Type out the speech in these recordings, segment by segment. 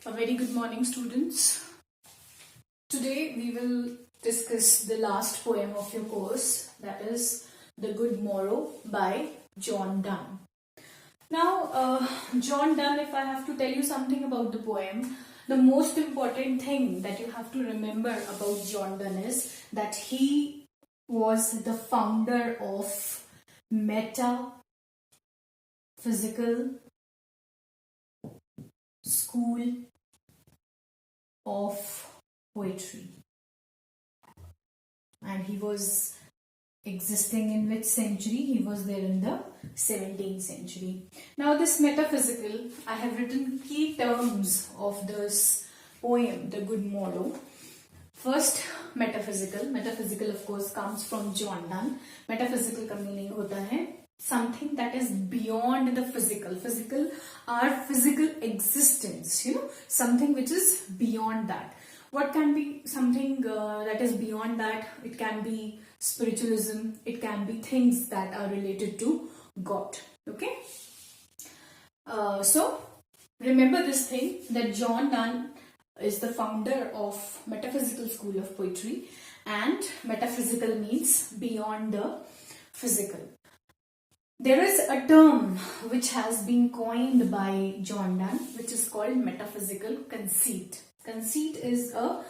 A very good morning, students. Today we will discuss the last poem of your course, that is the Good Morrow by John Donne. Now, John Donne, if I have to tell you something about the poem, the most important thing that you have to remember about John Donne is that he was the founder of metaphysical school of poetry, and he was existing in which century? He was there in the 17th century. Now this metaphysical, I have written key terms of this poem, the Good Morrow. First, metaphysical of course comes from John Donne. Metaphysical का meaning होता है something that is beyond the physical. Our physical existence, something which is beyond that. What can be something that is beyond that? It can be spiritualism, it can be things that are related to God. Okay? So remember this thing, that John Donne is the founder of metaphysical school of poetry, and metaphysical means beyond the physical. There is a term which has been coined by John Donne, which is called metaphysical conceit. Conceit is a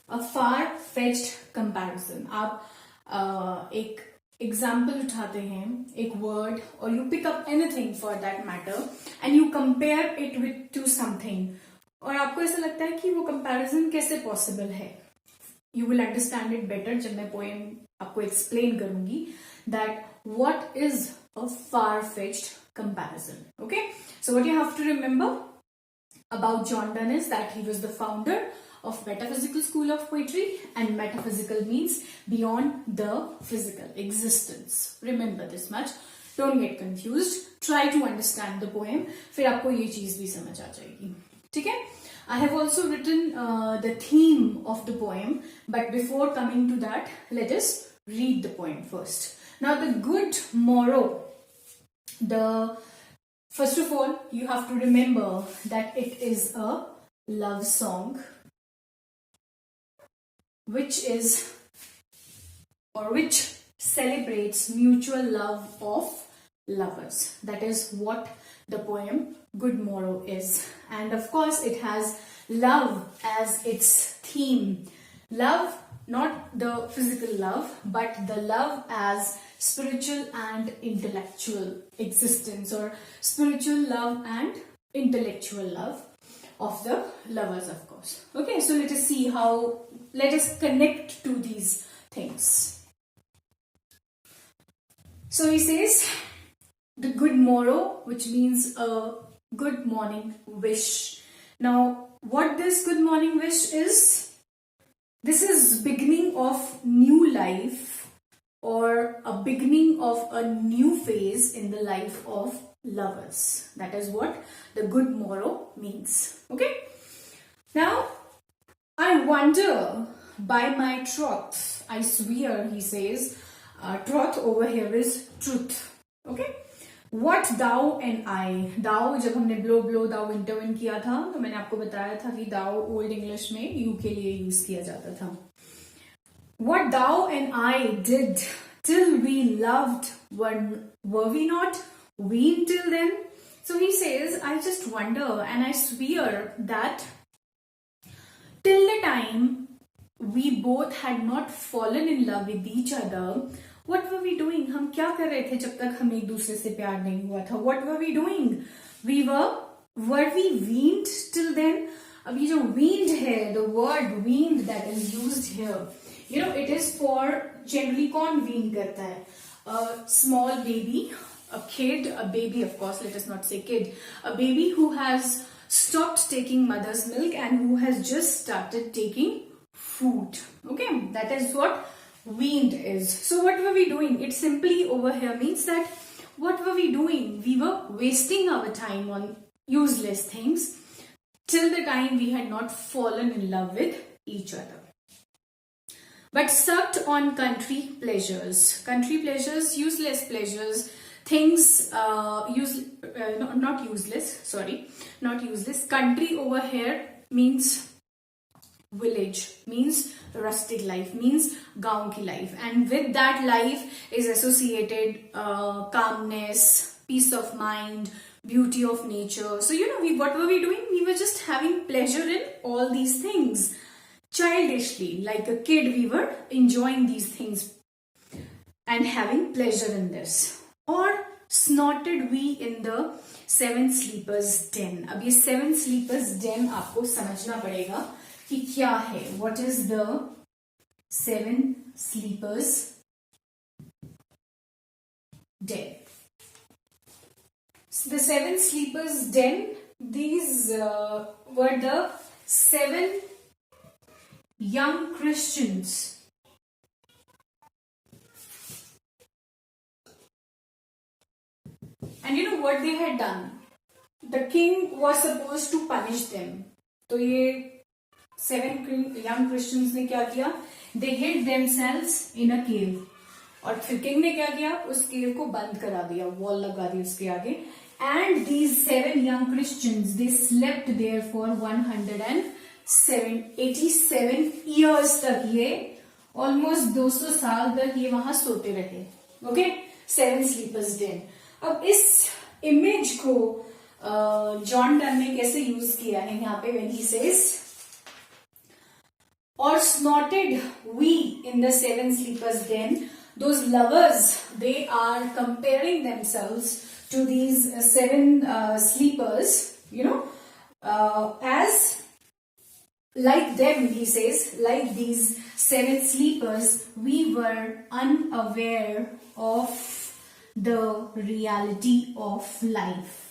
far-fetched comparison. आप एक example उठाते हैं, एक word, or you pick up anything for that matter, and you compare it to something, और आपको ऐसा लगता है कि वो comparison कैसे possible है. You will understand it better जब मैं poem आपको explain करूंगी that what is a far-fetched comparison. Okay, so what you have to remember about John Donne is that he was the founder of metaphysical school of poetry, and metaphysical means beyond the physical existence. Remember this much. Don't get confused. Try to understand the poem. फिर आपको ये चीज भी समझ आ जाएगी. ठीक है? I have also written the theme of the poem, but before coming to that, let us read the poem first. Now, the Good Morrow. First of all, you have to remember that it is a love song, which celebrates mutual love of lovers. That is what the poem Good Morrow is. And of course, it has love as its theme. Love, not the physical love, but the love as spiritual and intellectual existence, or spiritual love and intellectual love of the lovers, of course. Okay, so let us connect to these things. So he says, the good morrow, which means a good morning wish. Now, what this good morning wish is, this is beginning of new life, or a beginning of a new phase in the life of lovers. That is what the good morrow means. Okay? Now, I wonder by my troth, I swear, he says, troth over here is truth. Okay? What thou and I, thou जब हमने blow thou intervene किया था, तो मैंने आपको बताया था कि thou old English में you के लिए use किया जाता था. What thou and I did till we loved, were we not weaned till then? So he says, I just wonder and I swear that till the time we both had not fallen in love with each other, what were we doing? हम क्या कर रहे थे जब तक हम एक दूसरे से प्यार नहीं हुआ था? What were we doing? Were we weaned till then? अब ये जो weaned है, the word weaned that is used here, it is for generally कौन wean करता है? A small baby, a kid, a baby, of course, let us not say kid, a baby who has stopped taking mother's milk and who has just started taking food. Okay, that is what weaned is. So what were we doing? It simply over here means that what were we doing? We were wasting our time on useless things till the time we had not fallen in love with each other. But sucked on country pleasures, useless pleasures, things, not useless. Country over here means village, means rustic life, means gaon ki life, and with that life is associated calmness, peace of mind, beauty of nature. So what were we doing? We were just having pleasure in all these things. Childishly, like a kid, we were enjoying these things and having pleasure in this. Or snorted we in the seven sleepers den. अब ये seven sleepers den आपको समझना पड़ेगा कि क्या है. What is the seven sleepers den? So the seven sleepers den, these were the seven young Christians and you know what they had done? The king was supposed to punish them. तो ये seven young Christians ने क्या किया? They hid themselves in a cave. और फिर king ने क्या किया? उस केव को बंद करा दिया, वॉल लगा दी उसके आगे. And these seven young Christians, they slept there for 187 years तक. ये almost 200 साल तक ये वहां सोते रहे. Okay, seven sleepers den. अब इस इमेज को जॉन डन ने कैसे यूज किया है यहाँ पे, when he says or snorted we in the seven sleepers den. Those lovers, they are comparing themselves to these seven sleepers, as like them. He says, like these seven sleepers, we were unaware of the reality of life.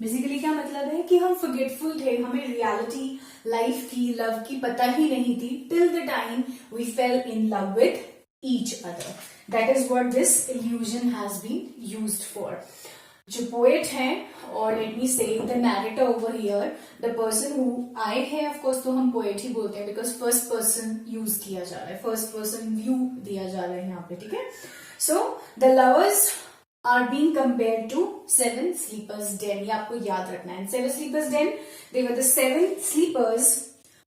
Basically क्या मतलब है कि हम forgetful थे, हमें reality life की, love की पता ही नहीं थी, till the time we fell in love with each other. That is what this illusion has been used for. जो पोएट है, और let me say the narrator over here, the person who I है, of course तो हम poet ही बोलते हैं because first person use किया जा रहा है, फर्स्ट पर्सन व्यू दिया जा रहा है यहाँ पे. ठीक है. So the lovers are being compared to seven sleepers den. ये आपको याद रखना है. Seven sleepers den, they were the seven sleepers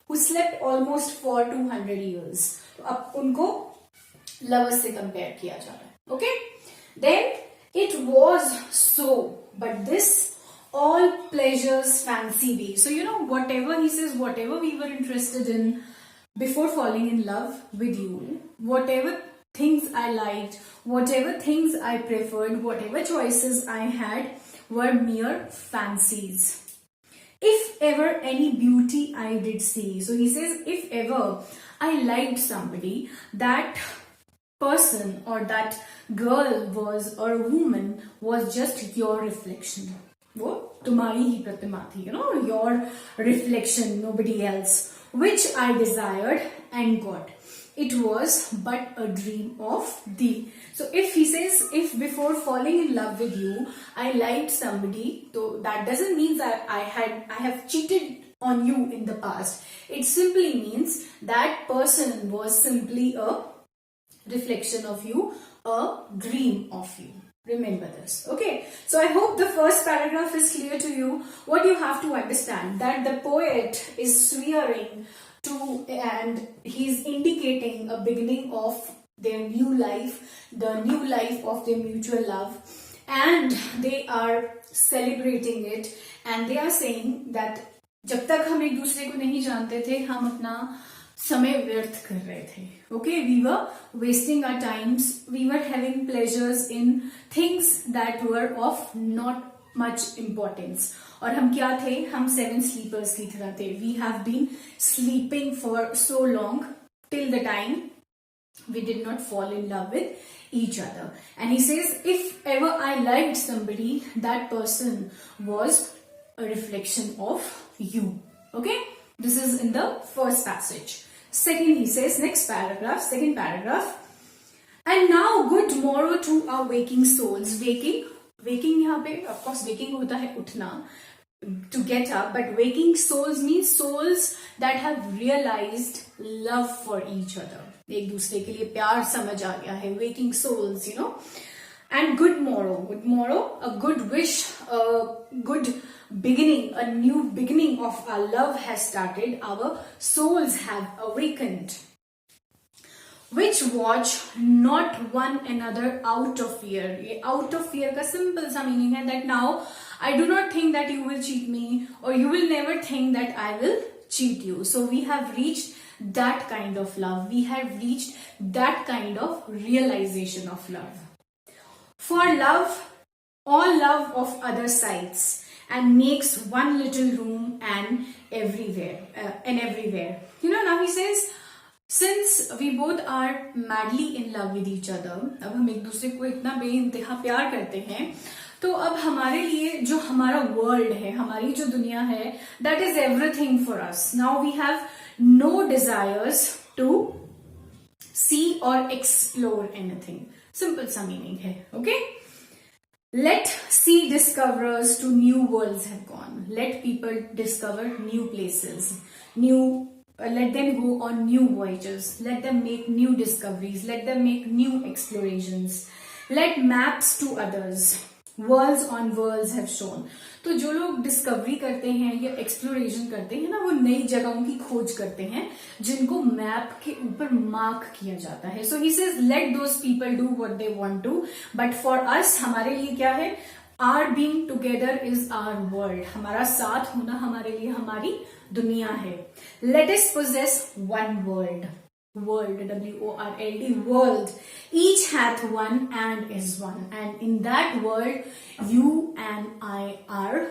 who slept almost for 200 years. तो अब उनको lovers से compare किया जा रहा है. Okay? Then it was so, but this all pleasures fancy be. So whatever he says, whatever we were interested in before falling in love with you, whatever things I liked, whatever things I preferred, whatever choices I had were mere fancies. If ever any beauty I did see. So he says, if ever I liked somebody, that person or that girl was, or woman was just your reflection. वो तुम्हारी ही प्रतिमा थी, your reflection, nobody else, which I desired and got. It was but a dream of thee. So if he says, if before falling in love with you, I liked somebody, so that doesn't mean that I have cheated on you in the past. It simply means that person was simply a reflection of you, a dream of you. Remember this. Okay. So I hope the first paragraph is clear to you. What you have to understand, that the poet is swearing to, and he's indicating a beginning of their new life, the new life of their mutual love, and they are celebrating it, and they are saying that जब तक हम एक दूसरे को नहीं जानते थे, हम अपना समय व्यर्थ कर रहे थे. Okay, we were wasting our times, we were having pleasures in things that were of not much importance. और हम क्या थे? हम seven sleepers की तरह थे. We have been sleeping for so long till the time we did not fall in love with each other. And he says, if ever I liked somebody, that person was a reflection of you. Okay, this is in the first passage. Second, he says, next paragraph, second paragraph, and now good morrow to our waking souls. Waking यहाँ पे of course waking होता है उठना, to get up, but waking souls means souls that have realized love for each other. एक दूसरे के लिए प्यार समझ आ गया है. Waking souls, And good morrow, a good wish, a good beginning, a new beginning of our love has started. Our souls have awakened, which watch not one another out of fear. ये out of fear का simple सा meaning है that now I do not think that you will cheat me, or you will never think that I will cheat you. So we have reached that kind of love. We have reached that kind of realization of love. For love, all love of other sides, and makes one little room and everywhere. Now he says, since we both are madly in love with each other, अब हम एक दूसरे को इतना बेइंतहा प्यार करते हैं, तो अब हमारे लिए जो हमारा वर्ल्ड है, हमारी जो दुनिया है, that is everything for us. Now we have no desires to see or explore anything. Simple सा meaning है, okay? Let sea discoverers to new worlds have gone. Let people discover new places, let them go on new voyages. Let them make new discoveries. Let them make new explorations. Let maps to others. Worlds on worlds have shown. तो जो लोग discovery करते हैं या exploration करते हैं ना, वो नई जगहों की खोज करते हैं जिनको मैप के ऊपर मार्क किया जाता है. So he says let those people do what they want to, but for us, हमारे लिए क्या है? Our being together is our world. हमारा साथ होना हमारे लिए हमारी दुनिया है. लेट अस पोजेस one world. World, WORLD, world. Each hath one and is one, and in that world, you and I are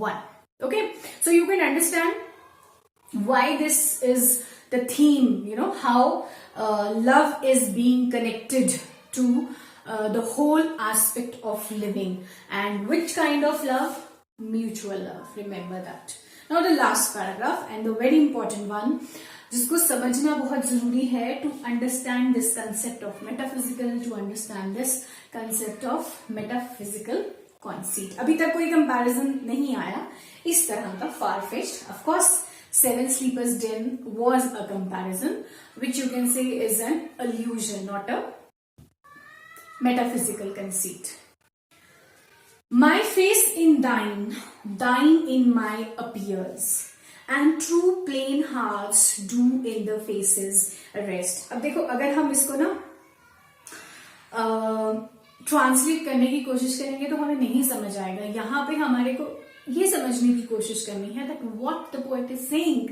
one. Okay, so you can understand why this is the theme. How love is being connected to the whole aspect of living, and which kind of love? Mutual love. Remember that. Now the last paragraph, and the very important one, जिसको समझना बहुत जरूरी है, to understand this concept of metaphysical, to understand this concept of metaphysical conceit. अभी तक कोई comparison नहीं आया इस तरह का far fetched. Of course seven sleepers den was a comparison which you can say is an illusion, not a metaphysical conceit. My face in thine, thine in my appears, and true plain hearts do in the faces rest. अब देखो, अगर हम इसको ना translate करने की कोशिश करेंगे तो हमें नहीं समझ आएगा. यहाँ पे हमारे को ये समझने की कोशिश करनी है that what the poet is saying.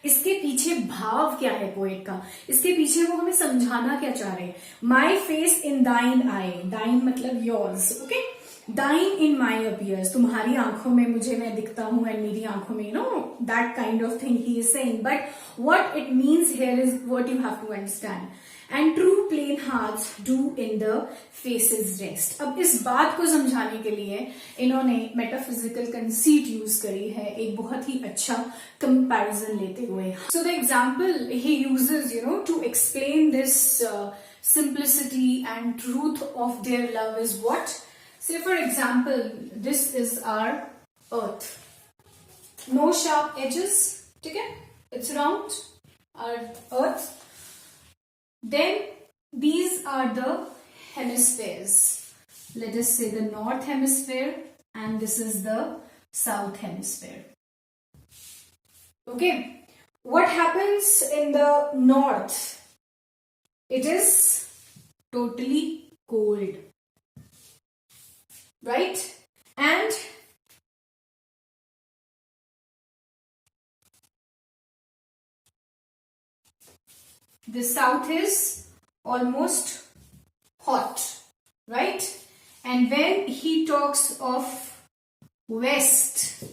इसके पीछे भाव क्या है पोएट का, इसके पीछे वो हमें समझाना क्या चाह रहे हैं. माई फेस इन दाइन आई, दाइन मतलब योर्स, ओके. दाइन इन माई अपियर्स, तुम्हारी आंखों में मुझे मैं दिखता हूं, एंड मेरी आंखों में, that kind of thing he is saying. But what it means here is what you have to understand. And true plain hearts do in the faces rest. अब इस बात को समझाने के लिए इन्होंने मेटाफिजिकल कंसीट यूज करी है, एक बहुत ही अच्छा कंपैरिजन लेते हुए. So the example he uses to explain this simplicity and truth of their love is what? Say for example, this is our earth. No sharp edges, okay? It's round, our earth. Then these are the hemispheres. Let us say the north hemisphere, and this is the south hemisphere. Okay, what happens in the north? It is totally cold, right? And the south is almost hot, right? And when he talks of west,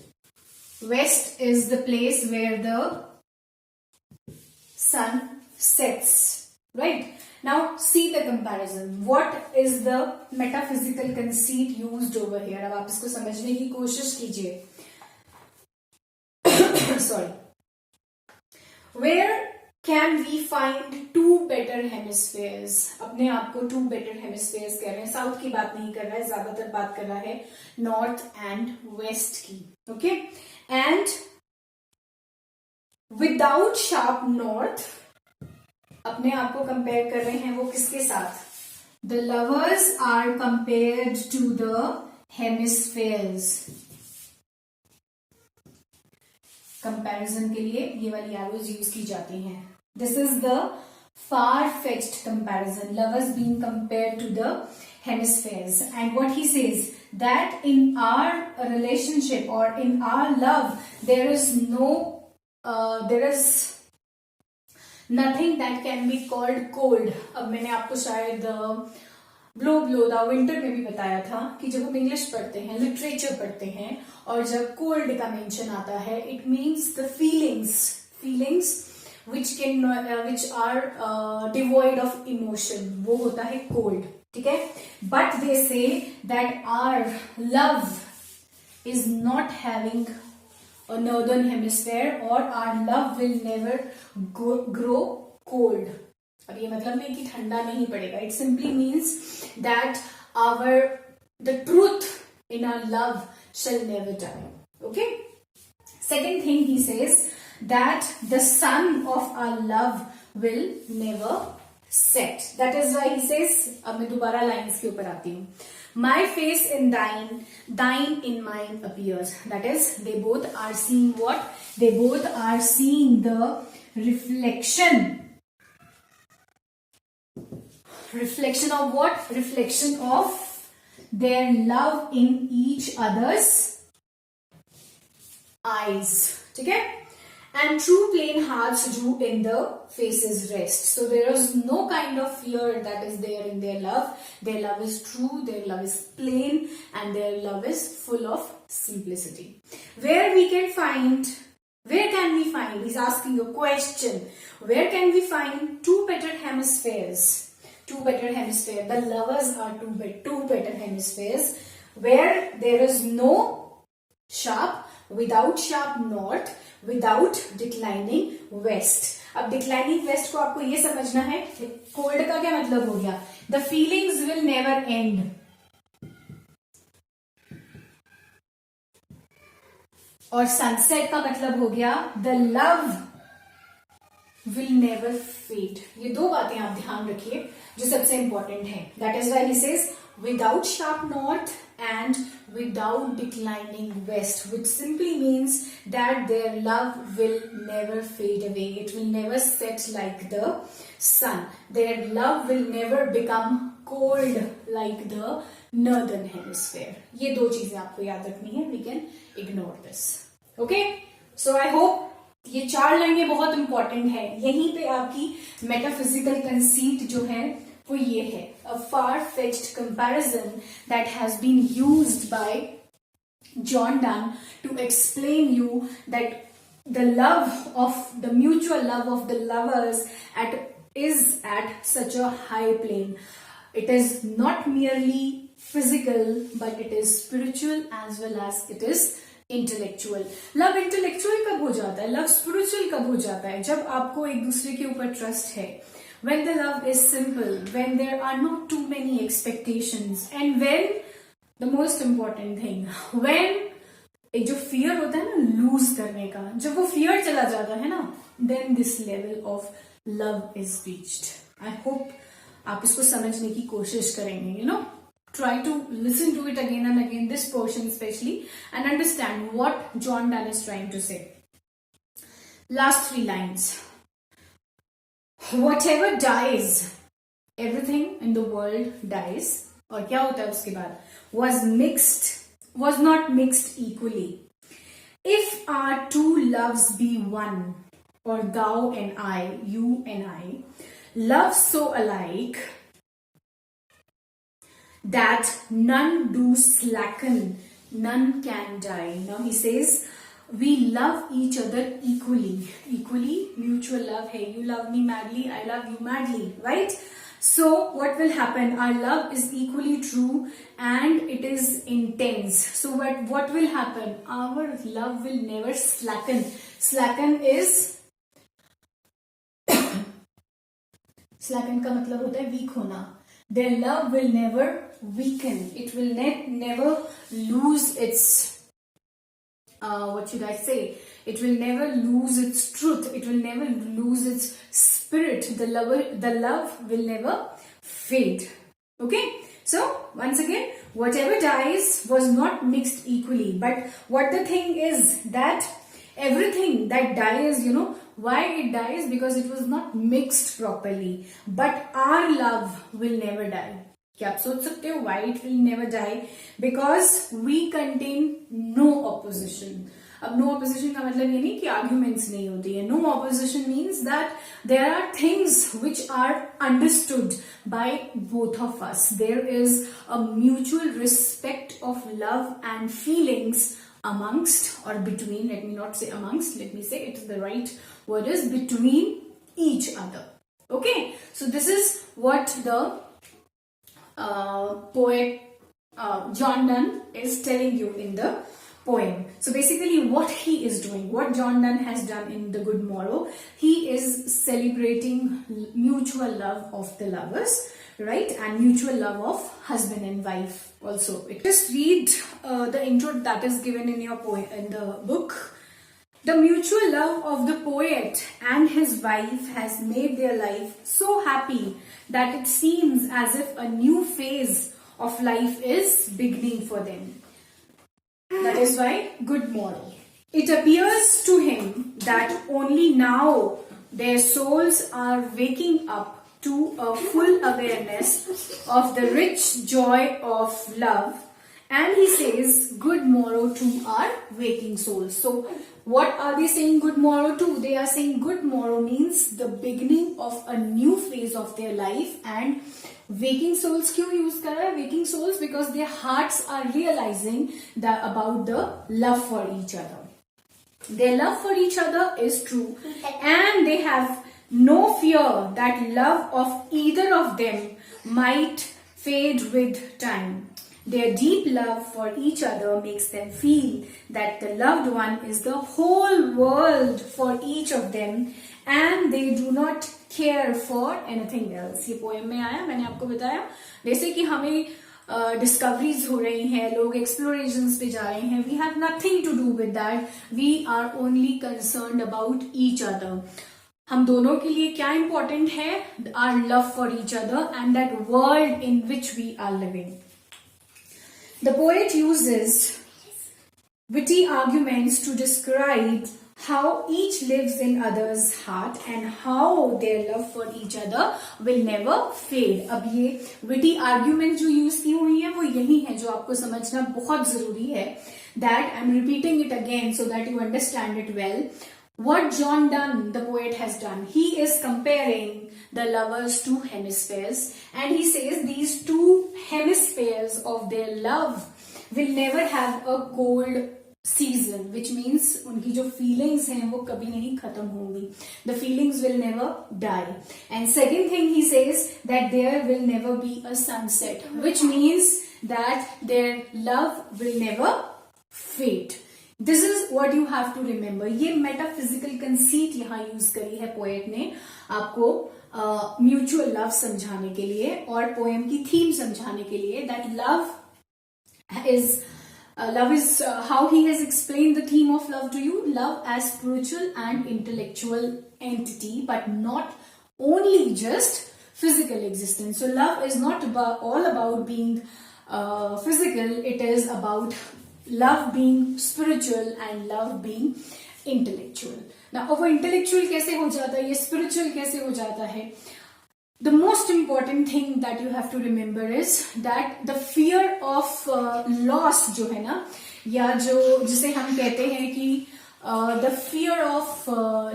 west is the place where the sun sets, right? Now see the comparison. What is the metaphysical conceit used over here? अब आप इसको समझने की कोशिश कीजिए. Sorry. Where can we find two better hemispheres? अपने आप को two better hemispheres कह रहे हैं. साउथ की बात नहीं कर रहा है, ज्यादातर बात कर रहा है नॉर्थ एंड वेस्ट की. Okay, and without sharp north अपने आप को कंपेयर कर रहे हैं वो किसके साथ? The lovers are compared to the hemispheres. Comparison के लिए ये वाली एरोज यूज की जाती हैं. This is the far-fetched comparison. Lovers being compared to the hemispheres. And what he says, that in our relationship or in our love, there is nothing that can be called cold. अब मैंने आपको शायद blow the winter में भी बताया था कि जब हम इंग्लिश पढ़ते हैं, लिटरेचर पढ़ते हैं, और जब कोल्ड का मेंशन आता है, it means the feelings which are devoid of emotion, वो होता है cold. ठीक है. But they say that our love is not having a northern hemisphere, or our love will never grow cold. अब ये मतलब नहीं कि ठंडा नहीं पड़ेगा. It simply means that the truth in our love shall never die. Okay. Second thing he says, that the sun of our love will never set. That is why he says, अब मैं दोबारा lines के ऊपर आती हूँ. My face in thine, thine in mine appears. That is, they both are seeing what? They both are seeing the reflection of what? Reflection of their love in each other's eyes. ठीक है. And true plain hearts do in the faces rest. So there is no kind of fear that is there in their love. Their love is true, their love is plain, and their love is full of simplicity. Where can we find, he's asking a question, where can we find two better hemispheres? Two better hemispheres. The lovers are two better hemispheres, where there is no without sharp north, without declining west. अब declining west को आपको ये समझना है, cold का क्या मतलब हो गया? The feelings will never end. और sunset का मतलब हो गया the love will never fade. ये दो बातें आप ध्यान रखिए जो सबसे इंपॉर्टेंट है. That is why he says without sharp north and without declining west, which simply means that their love will never fade away. It will never set like the sun. Their love will never become cold like the northern hemisphere. ये दो चीजें आपको याद रखनी है. We can ignore this. Okay? So I hope ये 4 लाइनें बहुत इंपॉर्टेंट है. यहीं पे आपकी मेटाफिजिकल कंसीट जो है वो ये है, a far-fetched comparison that has been used by John Donne to explain you that the mutual love of the lovers is at such a high plane. It is not merely physical, but it is spiritual as well as it is intellectual. Love intellectual कब हो जाता है? Love spiritual कब हो जाता है? जब आपको एक दूसरे के ऊपर ट्रस्ट है. When the love is simple, when there are not too many expectations, and when the most important thing, when एक जो fear होता है ना lose करने का, जब वो fear चला जाता है ना, then this level of love is reached. I hope आप इसको समझने की कोशिश करेंगे. Try to listen to it again and again, this portion especially, and understand what John Donne is trying to say. Last 3 lines. Whatever dies, everything in the world dies. और क्या होता है उसके बाद? Was not mixed equally. If our two loves be one, or thou and I, you and I, love so alike that none do slacken, none can die. Now he says, we love each other equally, mutual love. Hey, you love me madly, I love you madly, right? So what will happen? Our love is equally true and it is intense. So what will happen? Our love will never slacken. Slacken का मतलब होता है weak होना. Their love will never weaken. It will never lose its what should I say? It will never lose its truth. It will never lose its spirit. The love will never fade. Okay? So, once again, whatever dies was not mixed equally. But what the thing is that everything that dies, why it dies? Because it was not mixed properly. But our love will never die. क्या आप सोच सकते हो why it will never die? Because we contain no opposition. अब no opposition का मतलब ये नहीं कि arguments नहीं होती है. No opposition means that there are things which are understood by both of us. There is a mutual respect of love and feelings amongst or between, let me not say amongst, let me say it is the right word is between each other. Okay, so this is what the poet John Donne is telling you in the poem. So basically what he is doing, what John Donne has done in the Good Morrow, he is celebrating mutual love of the lovers, right, and mutual love of husband and wife also. Just read the intro that is given in your poem, in the book. The mutual love of the poet and his wife has made their life so happy that it seems as if a new phase of life is beginning for them. That is why Good Morrow. It appears to him that only now their souls are waking up to a full awareness of the rich joy of love, and he says good morrow to our waking souls. So what are they saying good morrow to? They are saying good morrow means the beginning of a new phase of their life. And waking souls क्यों use कर रहा है waking souls? Because their hearts are realizing that about the love for each other. Their love for each other is true, and they have no fear that love of either of them might fade with time. Their deep love for each other makes them feel that the loved one is the whole world for each of them, and they do not care for anything else. ये poem में आया, मैंने आपको बताया जैसे कि हमें discoveries हो रही हैं, लोग एक्सप्लोरेशंस पे जा रहे हैं. We have nothing to do with that. We are only concerned about each other. हम दोनों के लिए क्या इंपॉर्टेंट है? Our love for each other and that world in which we are living. The poet uses witty arguments to describe how each lives in others' heart and how their love for each other will never fade. अब ये witty arguments जो use की हुई है वो यही है जो आपको समझना बहुत जरूरी है. That I'm repeating it again so that you understand it well. What John Donne, the poet, has done, he is comparing the lovers to hemispheres, and he says these two hemispheres of their love will never have a cold season, which means उनकी जो feelings हैं वो कभी नहीं खत्म होंगी. The feelings will never die. And second thing he says that there will never be a sunset, which means that their love will never fade. This is what you have to remember. ये metaphysical conceit यहाँ use करी है poet ने आपको mutual love समझाने के लिए और poem की theme समझाने के लिए. That love is how he has explained the theme of love to you. Love as spiritual and intellectual entity, but not only just physical existence. So love is not all about being physical. It is about love being spiritual and love being intellectual. Now, अब intellectual कैसे हो जाता है, ये spiritual कैसे हो जाता है? The most important thing that you have to remember is that the fear of loss जो है ना, या जो जिसे हम कहते हैं कि the fear of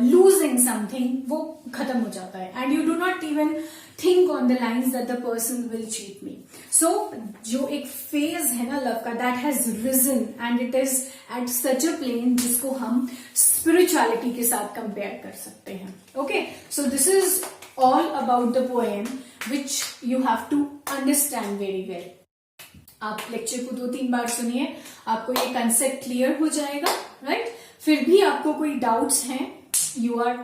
losing something, वो खत्म हो जाता है. And you do not even think on the lines that the person will cheat me. So जो एक phase है ना love का, that has risen and it is at such a plane जिसको हम spirituality के साथ compare कर सकते हैं. Okay, so this is all about the poem which you have to understand very well. आप लेक्चर को 2-3 बार सुनिए, आपको ये कंसेप्ट क्लियर हो जाएगा, राइट? फिर भी आपको कोई डाउट्स हैं, you are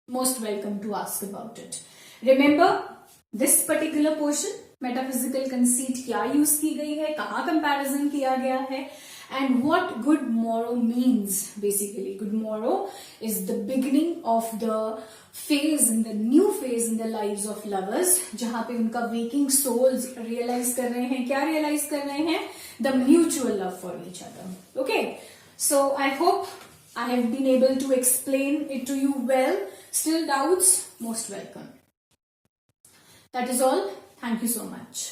most welcome to ask about it. Remember this particular portion, metaphysical conceit क्या यूज की गई है, कहाँ कंपैरिजन किया गया है, and what good morrow means. Basically, good morrow is the beginning of the phase, in the new phase in the lives of lovers, जहाँ पे उनका waking souls realize कर रहे हैं, क्या realize कर रहे हैं? The mutual love for each other. Okay, so I hope I have been able to explain it to you well. Still doubts? Most welcome. That is all. Thank you so much.